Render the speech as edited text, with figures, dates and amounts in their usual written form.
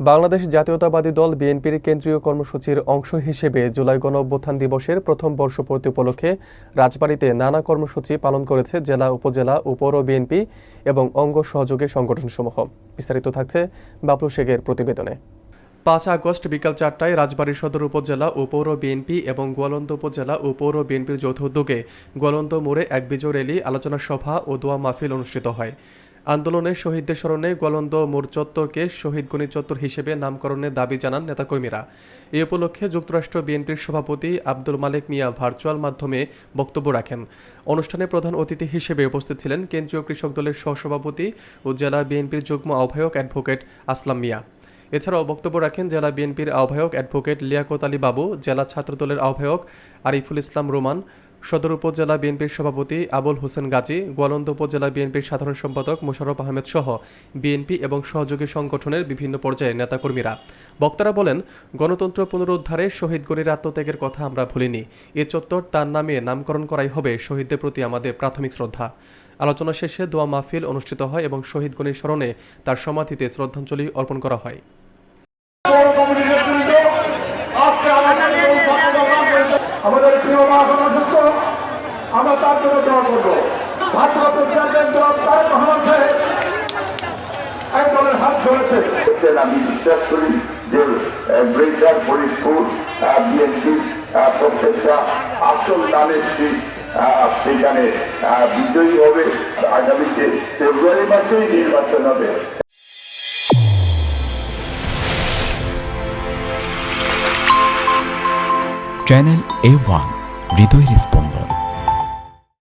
বাংলাদেশ জাতীয়তাবাদী দল বিএনপির কেন্দ্রীয় কর্মসূচির অংশ হিসেবে জুলাই গণঅভ্যুত্থান দিবসের প্রথম বর্ষপূর্তি উপলক্ষে রাজবাড়ীতে নানা কর্মসূচি পালন করেছে জেলা, উপজেলা ও পৌর বিএনপি এবং অঙ্গ সহযোগী সংগঠনসমূহ। বিস্তারিত থাকছে বাবলু শেখের প্রতিবেদনে। 5 আগস্ট বিকাল 4টায় রাজবাড়ী সদর উপজেলা ও পৌর বিএনপি এবং গোয়ালন্দ উপজেলা ও পৌর বিএনপির যৌথ উদ্যোগে গোয়ালন্দ মোড়ে এক বিজয় র্যালি, আলোচনা সভা ও দোয়া মাহফিল অনুষ্ঠিত হয়। আন্দোলনে শহীদদের স্মরণে গোয়ালন্দ মোড় চত্বরকে শহীদ গণি চত্বর হিসেবে নামকরণের দাবি জানান নেতাকর্মীরা। এই উপলক্ষে যুক্তরাষ্ট্র বিএনপির সভাপতি আব্দুল মালেক মিয়া ভার্চুয়াল মাধ্যমে বক্তব্য রাখেন। অনুষ্ঠানে প্রধান অতিথি হিসেবে উপস্থিত ছিলেন কেন্দ্রীয় কৃষক দলের সহসভাপতি ও জেলা বিএনপির যুগ্ম আহ্বায়ক অ্যাডভোকেট আসলাম মিয়া। এছাড়াও বক্তব্য রাখেন জেলা বিএনপির আহ্বায়ক অ্যাডভোকেট লিয়াকত আলী বাবু, জেলা ছাত্রদলের আহ্বায়ক আরিফুল ইসলাম রোমান, সদর উপজেলা বিএনপির সভাপতি আবুল হোসেন গাজী, গোয়ালন্দ উপজেলা বিএনপির সাধারণ সম্পাদক মোশাররফ আহমেদ সহ বিএনপি এবং সহযোগী সংগঠনের বিভিন্ন পর্যায়ের নেতাকর্মীরা। বক্তারা বলেন, গণতন্ত্র পুনরুদ্ধারে শহীদ গণির আত্মত্যাগের কথা আমরা ভুলিনি। এ চত্বর তার নামে নামকরণ করাই হবে শহীদদের প্রতি আমাদের প্রাথমিক শ্রদ্ধা। আলোচনা শেষে দোয়া মাহফিল অনুষ্ঠিত হয় এবং শহীদ গণির স্মরণে তার সমাধিতে শ্রদ্ধাঞ্জলি অর্পণ করা হয়। আমাদের প্রিয় মা অসুস্থ, আমরা তার জন্য দোয়া করবো। ভারপ্রাপ্ত চেয়ারম্যান জনাব তারেক রহমান সাহেব একদলের হাত ধরেছে। আমি বিশ্বাস করি যে ব্রেকার ফরিদপুর বিএনপি প্রত্যেকটা আসল দানের সেখানে বিজয়ী হবে। আগামীতে ফেব্রুয়ারি মাসেই নির্বাচন হবে। চ্যানেল A1 হৃদয়ের স্পন্দন।